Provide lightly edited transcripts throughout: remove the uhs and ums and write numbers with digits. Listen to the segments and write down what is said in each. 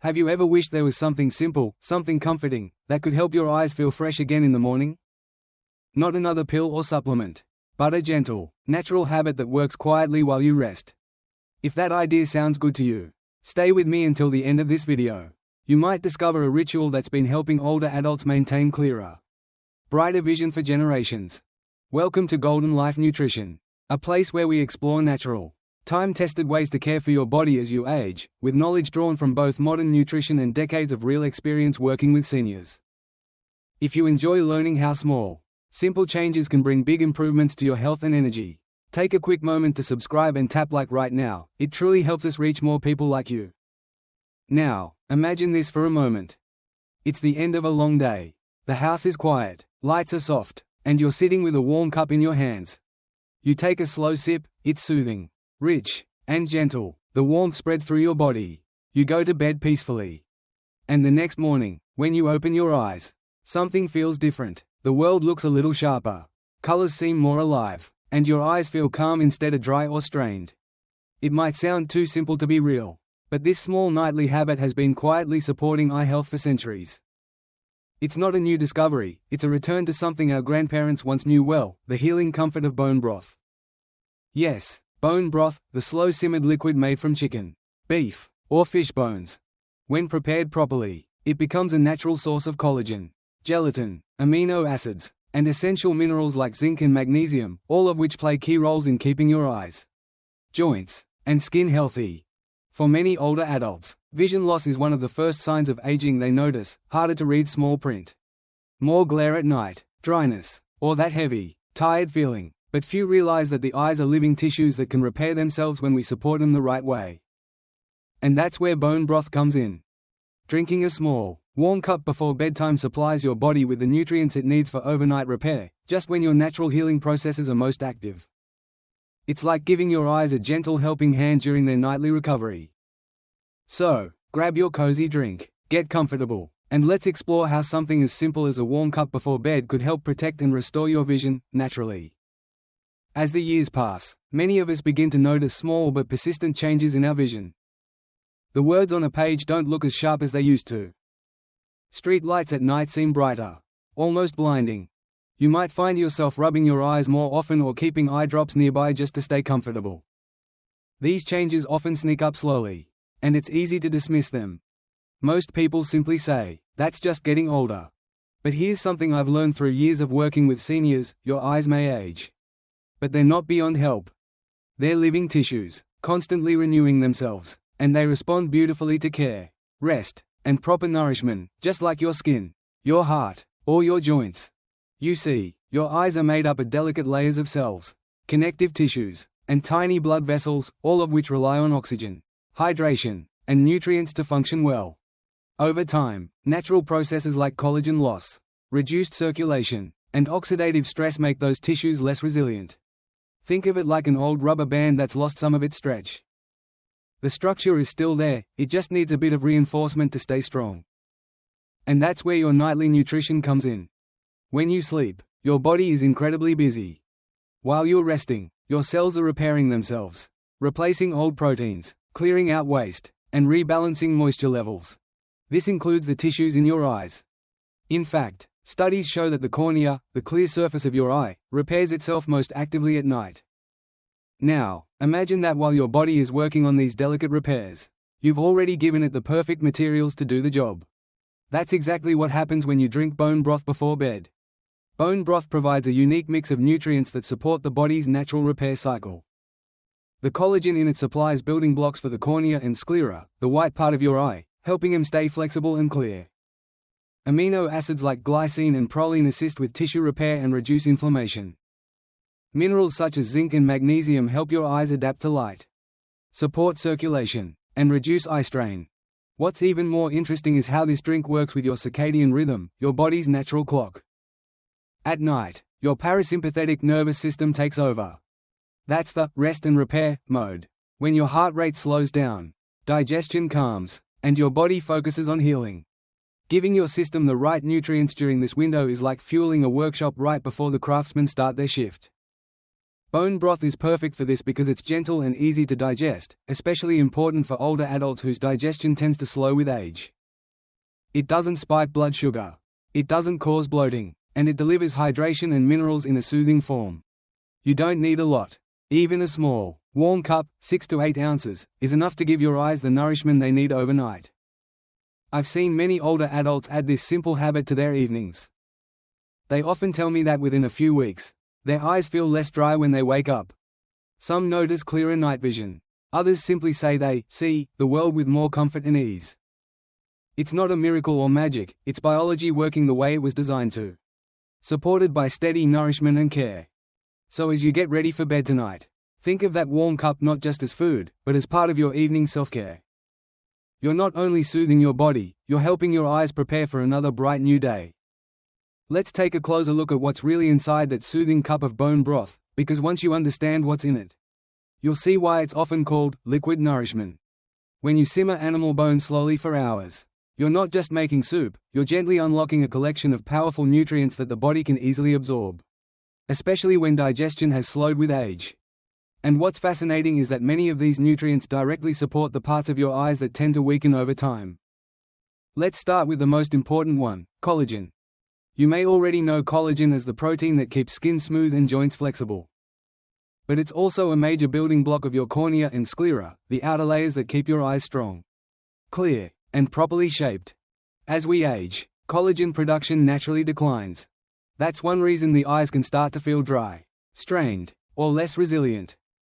Have you ever wished there was something simple, something comforting, that could help your eyes feel fresh again in the morning? Not another pill or supplement, but a gentle, natural habit that works quietly while you rest. If that idea sounds good to you, stay with me until the end of this video. You might discover a ritual that's been helping older adults maintain clearer, brighter vision for generations. Welcome to Golden Life Nutrition, a place where we explore natural, time-tested ways to care for your body as you age, with knowledge drawn from both modern nutrition and decades of real experience working with seniors. If you enjoy learning how small, simple changes can bring big improvements to your health and energy, take a quick moment to subscribe and tap like right now. It truly helps us reach more people like you. Now, imagine this for a moment. It's the end of a long day. The house is quiet, lights are soft, and you're sitting with a warm cup in your hands. You take a slow sip, it's soothing, rich, and gentle. The warmth spreads through your body. You go to bed peacefully. And the next morning, when you open your eyes, something feels different. The world looks a little sharper. Colors seem more alive, and your eyes feel calm instead of dry or strained. It might sound too simple to be real, but this small nightly habit has been quietly supporting eye health for centuries. It's not a new discovery, it's a return to something our grandparents once knew well, the healing comfort of bone broth. Yes, bone broth, the slow-simmered liquid made from chicken, beef, or fish bones. When prepared properly, it becomes a natural source of collagen, gelatin, amino acids, and essential minerals like zinc and magnesium, all of which play key roles in keeping your eyes, joints, and skin healthy. For many older adults, vision loss is one of the first signs of aging they notice: harder to read small print, more glare at night, dryness, or that heavy, tired feeling. But few realize that the eyes are living tissues that can repair themselves when we support them the right way. And that's where bone broth comes in. Drinking a small, warm cup before bedtime supplies your body with the nutrients it needs for overnight repair, just when your natural healing processes are most active. It's like giving your eyes a gentle helping hand during their nightly recovery. So, grab your cozy drink, get comfortable, and let's explore how something as simple as a warm cup before bed could help protect and restore your vision, naturally. As the years pass, many of us begin to notice small but persistent changes in our vision. The words on a page don't look as sharp as they used to. Street lights at night seem brighter, almost blinding. You might find yourself rubbing your eyes more often or keeping eye drops nearby just to stay comfortable. These changes often sneak up slowly, and it's easy to dismiss them. Most people simply say, "That's just getting older." But here's something I've learned through years of working with seniors: your eyes may age, but they're not beyond help. They're living tissues, constantly renewing themselves, and they respond beautifully to care, rest, and proper nourishment, just like your skin, your heart, or your joints. You see, your eyes are made up of delicate layers of cells, connective tissues, and tiny blood vessels, all of which rely on oxygen, hydration, and nutrients to function well. Over time, natural processes like collagen loss, reduced circulation, and oxidative stress make those tissues less resilient. Think of it like an old rubber band that's lost some of its stretch. The structure is still there, it just needs a bit of reinforcement to stay strong. And that's where your nightly nutrition comes in. When you sleep, your body is incredibly busy. While you're resting, your cells are repairing themselves, replacing old proteins, clearing out waste, and rebalancing moisture levels. This includes the tissues in your eyes. In fact, studies show that the cornea, the clear surface of your eye, repairs itself most actively at night. Now, imagine that while your body is working on these delicate repairs, you've already given it the perfect materials to do the job. That's exactly what happens when you drink bone broth before bed. Bone broth provides a unique mix of nutrients that support the body's natural repair cycle. The collagen in it supplies building blocks for the cornea and sclera, the white part of your eye, helping them stay flexible and clear. Amino acids like glycine and proline assist with tissue repair and reduce inflammation. Minerals such as zinc and magnesium help your eyes adapt to light, support circulation, and reduce eye strain. What's even more interesting is how this drink works with your circadian rhythm, your body's natural clock. At night, your parasympathetic nervous system takes over. That's the rest and repair mode. When your heart rate slows down, digestion calms, and your body focuses on healing. Giving your system the right nutrients during this window is like fueling a workshop right before the craftsmen start their shift. Bone broth is perfect for this because it's gentle and easy to digest, especially important for older adults whose digestion tends to slow with age. It doesn't spike blood sugar. It doesn't cause bloating, and it delivers hydration and minerals in a soothing form. You don't need a lot. Even a small, warm cup, 6 to 8 ounces, is enough to give your eyes the nourishment they need overnight. I've seen many older adults add this simple habit to their evenings. They often tell me that within a few weeks, their eyes feel less dry when they wake up. Some notice clearer night vision. Others simply say they see the world with more comfort and ease. It's not a miracle or magic, it's biology working the way it was designed to. Supported by steady nourishment and care. So as you get ready for bed tonight, think of that warm cup not just as food, but as part of your evening self-care. You're not only soothing your body, you're helping your eyes prepare for another bright new day. Let's take a closer look at what's really inside that soothing cup of bone broth, because once you understand what's in it, you'll see why it's often called liquid nourishment. When you simmer animal bone slowly for hours, you're not just making soup, you're gently unlocking a collection of powerful nutrients that the body can easily absorb, especially when digestion has slowed with age. And what's fascinating is that many of these nutrients directly support the parts of your eyes that tend to weaken over time. Let's start with the most important one, collagen. You may already know collagen as the protein that keeps skin smooth and joints flexible. But it's also a major building block of your cornea and sclera, the outer layers that keep your eyes strong, clear, and properly shaped. As we age, collagen production naturally declines. That's one reason the eyes can start to feel dry, strained, or less resilient.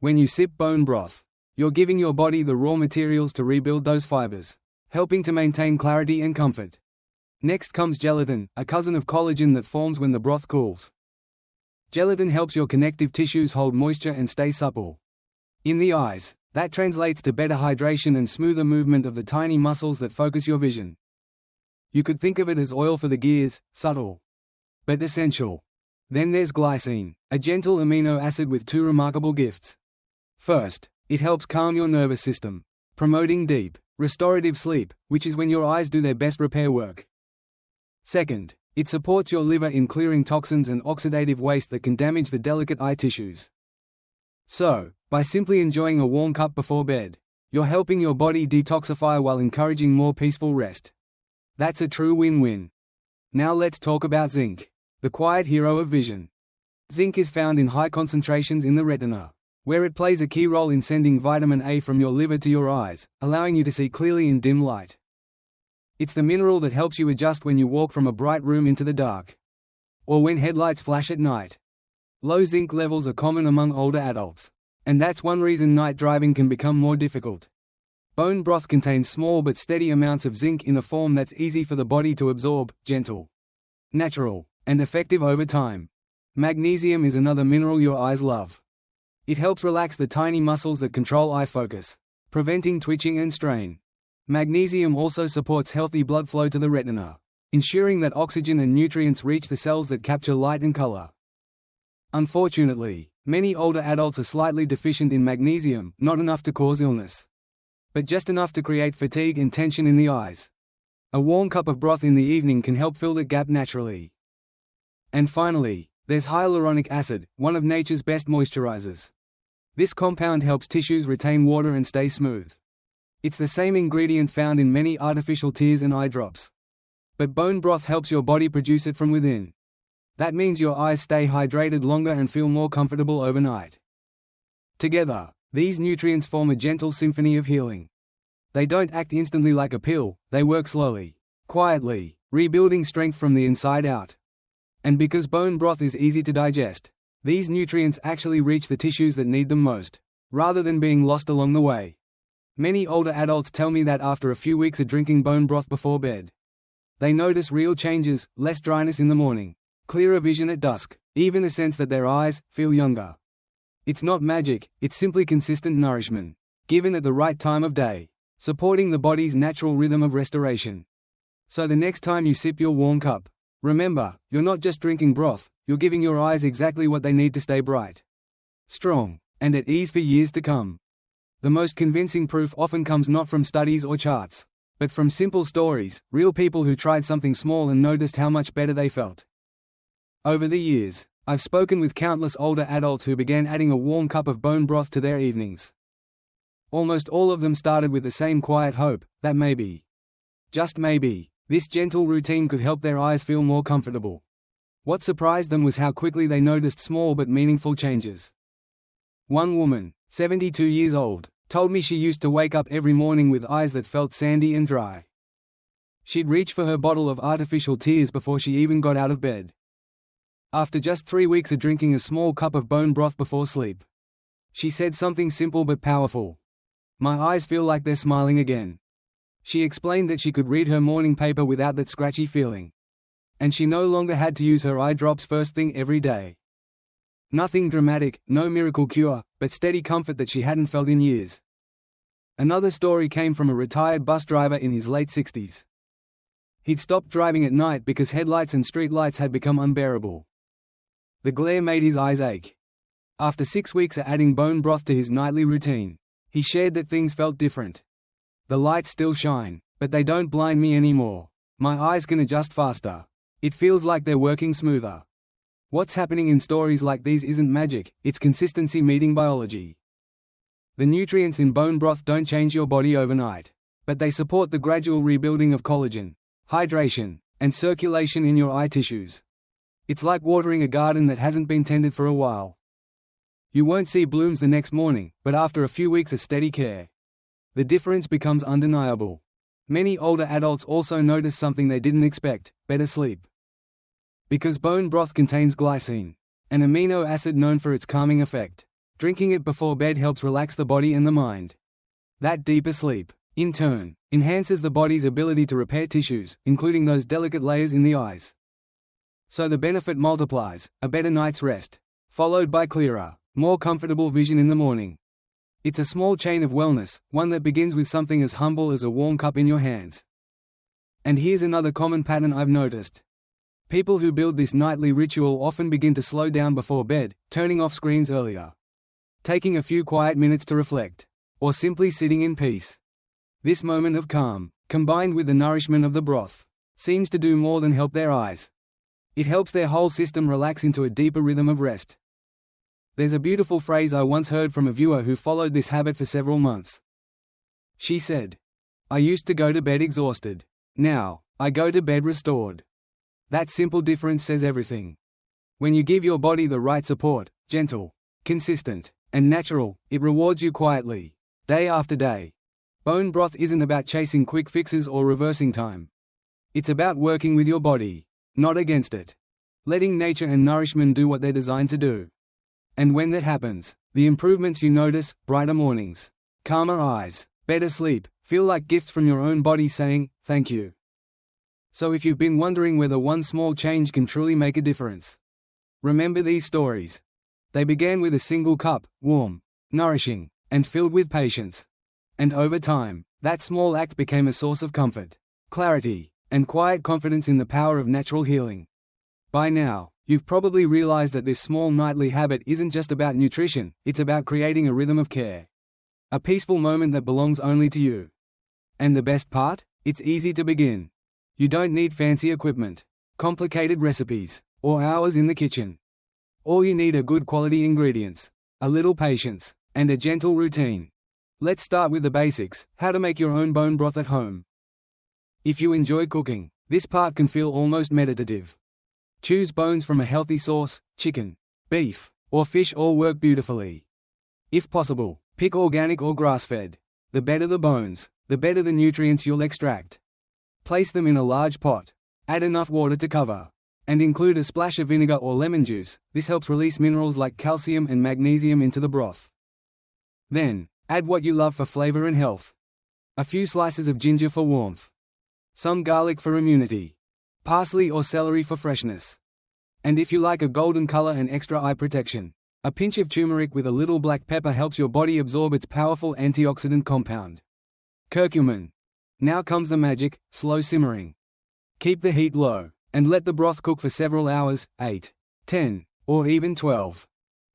When you sip bone broth, you're giving your body the raw materials to rebuild those fibers, helping to maintain clarity and comfort. Next comes gelatin, a cousin of collagen that forms when the broth cools. Gelatin helps your connective tissues hold moisture and stay supple. In the eyes, that translates to better hydration and smoother movement of the tiny muscles that focus your vision. You could think of it as oil for the gears, subtle, but essential. Then there's glycine, a gentle amino acid with two remarkable gifts. First, it helps calm your nervous system, promoting deep, restorative sleep, which is when your eyes do their best repair work. Second, it supports your liver in clearing toxins and oxidative waste that can damage the delicate eye tissues. So, by simply enjoying a warm cup before bed, you're helping your body detoxify while encouraging more peaceful rest. That's a true win-win. Now let's talk about zinc, the quiet hero of vision. Zinc is found in high concentrations in the retina, where it plays a key role in sending vitamin A from your liver to your eyes, allowing you to see clearly in dim light. It's the mineral that helps you adjust when you walk from a bright room into the dark, or when headlights flash at night. Low zinc levels are common among older adults, and that's one reason night driving can become more difficult. Bone broth contains small but steady amounts of zinc in a form that's easy for the body to absorb, gentle, natural, and effective over time. Magnesium is another mineral your eyes love. It helps relax the tiny muscles that control eye focus, preventing twitching and strain. Magnesium also supports healthy blood flow to the retina, ensuring that oxygen and nutrients reach the cells that capture light and color. Unfortunately, many older adults are slightly deficient in magnesium, not enough to cause illness, but just enough to create fatigue and tension in the eyes. A warm cup of broth in the evening can help fill the gap naturally. And finally, there's hyaluronic acid, one of nature's best moisturizers. This compound helps tissues retain water and stay smooth. It's the same ingredient found in many artificial tears and eye drops. But bone broth helps your body produce it from within. That means your eyes stay hydrated longer and feel more comfortable overnight. Together, these nutrients form a gentle symphony of healing. They don't act instantly like a pill, they work slowly, quietly, rebuilding strength from the inside out. And because bone broth is easy to digest, these nutrients actually reach the tissues that need them most, rather than being lost along the way. Many older adults tell me that after a few weeks of drinking bone broth before bed, they notice real changes, less dryness in the morning, clearer vision at dusk, even a sense that their eyes feel younger. It's not magic, it's simply consistent nourishment, given at the right time of day, supporting the body's natural rhythm of restoration. So the next time you sip your warm cup, remember, you're not just drinking broth, you're giving your eyes exactly what they need to stay bright, strong, and at ease for years to come. The most convincing proof often comes not from studies or charts, but from simple stories, real people who tried something small and noticed how much better they felt. Over the years, I've spoken with countless older adults who began adding a warm cup of bone broth to their evenings. Almost all of them started with the same quiet hope, that maybe, just maybe, this gentle routine could help their eyes feel more comfortable. What surprised them was how quickly they noticed small but meaningful changes. One woman, 72 years old, told me she used to wake up every morning with eyes that felt sandy and dry. She'd reach for her bottle of artificial tears before she even got out of bed. After just 3 weeks of drinking a small cup of bone broth before sleep, she said something simple but powerful. "My eyes feel like they're smiling again." She explained that she could read her morning paper without that scratchy feeling. And she no longer had to use her eye drops first thing every day. Nothing dramatic, no miracle cure, but steady comfort that she hadn't felt in years. Another story came from a retired bus driver in his late 60s. He'd stopped driving at night because headlights and street lights had become unbearable. The glare made his eyes ache. After 6 weeks of adding bone broth to his nightly routine, he shared that things felt different. "The lights still shine, but they don't blind me anymore. My eyes can adjust faster. It feels like they're working smoother." What's happening in stories like these isn't magic, it's consistency meeting biology. The nutrients in bone broth don't change your body overnight, but they support the gradual rebuilding of collagen, hydration, and circulation in your eye tissues. It's like watering a garden that hasn't been tended for a while. You won't see blooms the next morning, but after a few weeks of steady care, the difference becomes undeniable. Many older adults also notice something they didn't expect: better sleep. Because bone broth contains glycine, an amino acid known for its calming effect. Drinking it before bed helps relax the body and the mind. That deeper sleep, in turn, enhances the body's ability to repair tissues, including those delicate layers in the eyes. So the benefit multiplies: a better night's rest, followed by clearer, more comfortable vision in the morning. It's a small chain of wellness, one that begins with something as humble as a warm cup in your hands. And here's another common pattern I've noticed. People who build this nightly ritual often begin to slow down before bed, turning off screens earlier, taking a few quiet minutes to reflect, or simply sitting in peace. This moment of calm, combined with the nourishment of the broth, seems to do more than help their eyes. It helps their whole system relax into a deeper rhythm of rest. There's a beautiful phrase I once heard from a viewer who followed this habit for several months. She said, "I used to go to bed exhausted. Now, I go to bed restored." That simple difference says everything. When you give your body the right support, gentle, consistent, and natural, it rewards you quietly, day after day. Bone broth isn't about chasing quick fixes or reversing time. It's about working with your body, not against it. Letting nature and nourishment do what they're designed to do. And when that happens, the improvements you notice: brighter mornings, calmer eyes, better sleep, feel like gifts from your own body saying, "Thank you." So if you've been wondering whether one small change can truly make a difference, remember these stories. They began with a single cup, warm, nourishing, and filled with patience. And over time, that small act became a source of comfort, clarity, and quiet confidence in the power of natural healing. By now, you've probably realized that this small nightly habit isn't just about nutrition, it's about creating a rhythm of care. A peaceful moment that belongs only to you. And the best part? It's easy to begin. You don't need fancy equipment, complicated recipes, or hours in the kitchen. All you need are good quality ingredients, a little patience, and a gentle routine. Let's start with the basics: how to make your own bone broth at home. If you enjoy cooking, this part can feel almost meditative. Choose bones from a healthy source: chicken, beef, or fish. All work beautifully. If possible, pick organic or grass-fed. The better the bones, the better the nutrients you'll extract. Place them in a large pot. Add enough water to cover, and include a splash of vinegar or lemon juice. This helps release minerals like calcium and magnesium into the broth. Then, add what you love for flavor and health. A few slices of ginger for warmth, some garlic for immunity, parsley or celery for freshness. And if you like a golden color and extra eye protection, a pinch of turmeric with a little black pepper helps your body absorb its powerful antioxidant compound, curcumin. Now comes the magic: slow simmering. Keep the heat low, and let the broth cook for several hours, 8, 10, or even 12.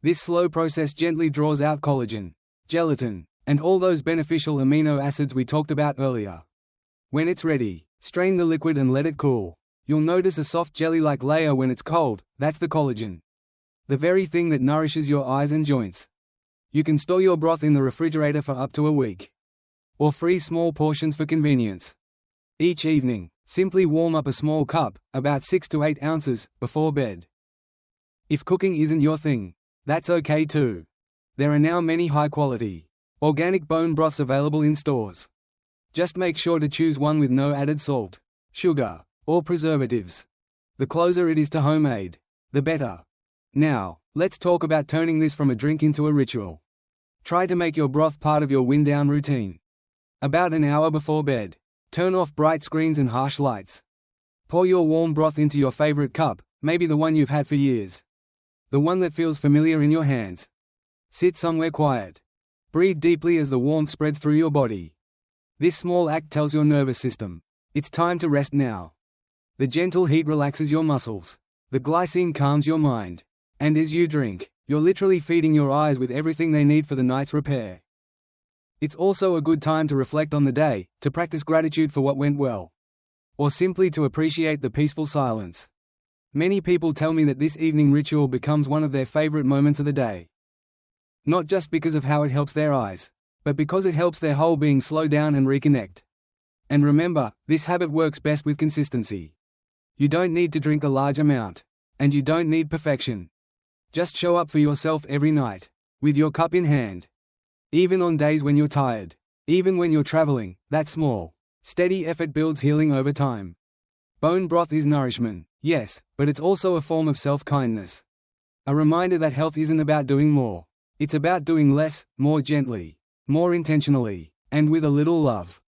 This slow process gently draws out collagen, gelatin, and all those beneficial amino acids we talked about earlier. When it's ready, strain the liquid and let it cool. You'll notice a soft jelly-like layer when it's cold. That's the collagen. the very thing that nourishes your eyes and joints. You can store your broth in the refrigerator for up to a week. Or freeze small portions for convenience. Each evening, simply warm up a small cup, about 6 to 8 ounces, before bed. If cooking isn't your thing, that's okay too. There are now many high-quality, organic bone broths available in stores. Just make sure to choose one with no added salt, sugar, or preservatives. The closer it is to homemade, the better. Now, let's talk about turning this from a drink into a ritual. Try to make your broth part of your wind-down routine. About an hour before bed, turn off bright screens and harsh lights. Pour your warm broth into your favorite cup, maybe the one you've had for years. The one that feels familiar in your hands. Sit somewhere quiet. Breathe deeply as the warmth spreads through your body. This small act tells your nervous system, it's time to rest now. The gentle heat relaxes your muscles. The glycine calms your mind. And as you drink, you're literally feeding your eyes with everything they need for the night's repair. It's also a good time to reflect on the day, to practice gratitude for what went well. Or simply to appreciate the peaceful silence. Many people tell me that this evening ritual becomes one of their favorite moments of the day. Not just because of how it helps their eyes, but because it helps their whole being slow down and reconnect. And remember, this habit works best with consistency. You don't need to drink a large amount. And you don't need perfection. Just show up for yourself every night, with your cup in hand. Even on days when you're tired. Even when you're traveling, that small, steady effort builds healing over time. Bone broth is nourishment, yes, but it's also a form of self-kindness. A reminder that health isn't about doing more. It's about doing less, more gently, more intentionally, and with a little love.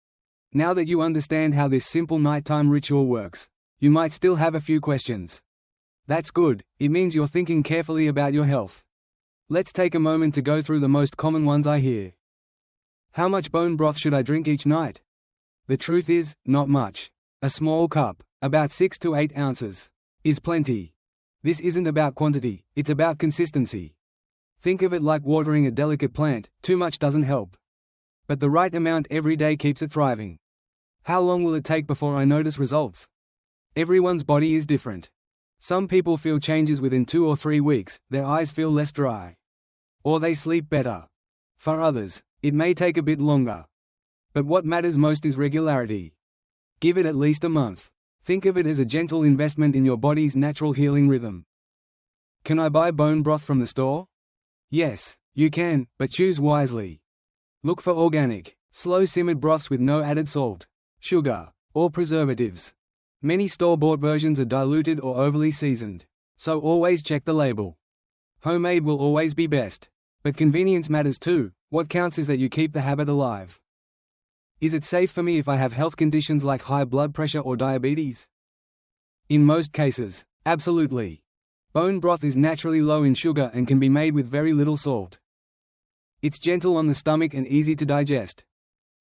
Now that you understand how this simple nighttime ritual works, you might still have a few questions. That's good, it means you're thinking carefully about your health. Let's take a moment to go through the most common ones I hear. How much bone broth should I drink each night? The truth is, not much. A small cup, about 6 to 8 ounces, is plenty. This isn't about quantity, it's about consistency. Think of it like watering a delicate plant, too much doesn't help. But the right amount every day keeps it thriving. How long will it take before I notice results? Everyone's body is different. Some people feel changes within 2 or 3 weeks, their eyes feel less dry. Or they sleep better. For others, it may take a bit longer. But what matters most is regularity. Give it at least a month. Think of it as a gentle investment in your body's natural healing rhythm. Can I buy bone broth from the store? Yes, you can, but choose wisely. Look for organic, slow-simmered broths with no added salt, sugar, or preservatives. Many store-bought versions are diluted or overly seasoned, so always check the label. Homemade will always be best, but convenience matters too. What counts is that you keep the habit alive. Is it safe for me if I have health conditions like high blood pressure or diabetes? In most cases, absolutely. Bone broth is naturally low in sugar and can be made with very little salt. It's gentle on the stomach and easy to digest.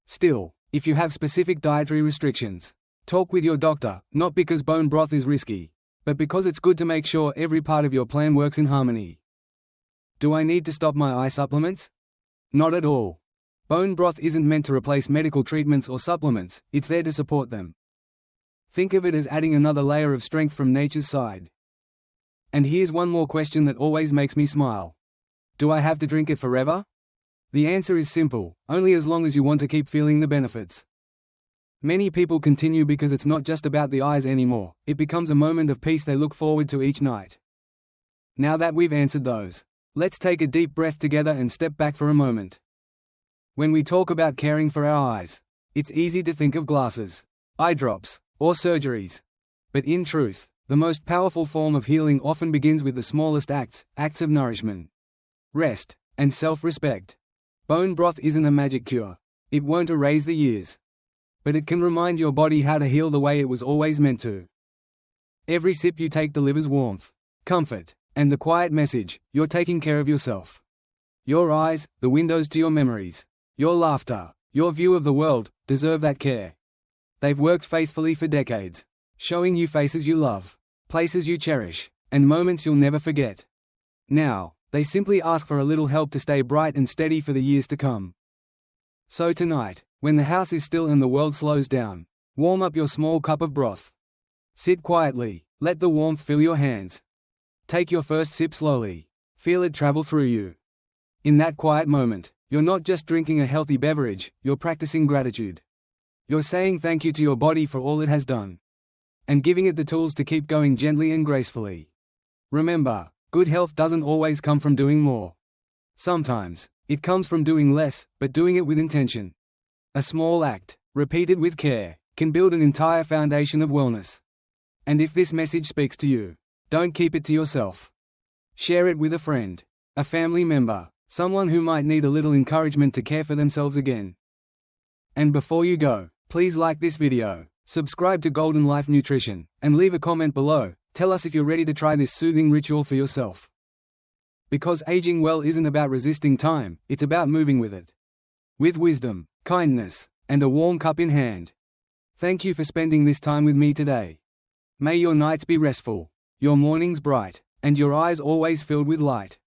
Still, if you have specific dietary restrictions, talk with your doctor, not because bone broth is risky, but because it's good to make sure every part of your plan works in harmony. Do I need to stop my eye supplements? Not at all. Bone broth isn't meant to replace medical treatments or supplements, it's there to support them. Think of it as adding another layer of strength from nature's side. And here's one more question that always makes me smile. Do I have to drink it forever? The answer is simple, only as long as you want to keep feeling the benefits. Many people continue because it's not just about the eyes anymore, it becomes a moment of peace they look forward to each night. Now that we've answered those, let's take a deep breath together and step back for a moment. When we talk about caring for our eyes, it's easy to think of glasses, eye drops, or surgeries. But in truth, the most powerful form of healing often begins with the smallest acts of nourishment, rest, and self-respect. Bone broth isn't a magic cure. It won't erase the years. But it can remind your body how to heal the way it was always meant to. Every sip you take delivers warmth, comfort, and the quiet message, you're taking care of yourself. Your eyes, the windows to your memories, your laughter, your view of the world, deserve that care. They've worked faithfully for decades, showing you faces you love, places you cherish, and moments you'll never forget. Now, they simply ask for a little help to stay bright and steady for the years to come. So tonight, when the house is still and the world slows down, warm up your small cup of broth. Sit quietly, let the warmth fill your hands. Take your first sip slowly, Feel it travel through you. In that quiet moment, you're not just drinking a healthy beverage, you're practicing gratitude. You're saying thank you to your body for all it has done, and giving it the tools to keep going gently and gracefully. Remember, good health doesn't always come from doing more. Sometimes, it comes from doing less, but doing it with intention. A small act, repeated with care, can build an entire foundation of wellness. And if this message speaks to you, don't keep it to yourself. Share it with a friend, a family member, someone who might need a little encouragement to care for themselves again. And before you go, please like this video, subscribe to Golden Life Nutrition, and leave a comment below. Tell us if you're ready to try this soothing ritual for yourself. Because aging well isn't about resisting time, it's about moving with it. With wisdom, kindness, and a warm cup in hand. Thank you for spending this time with me today. May your nights be restful, your mornings bright, and your eyes always filled with light.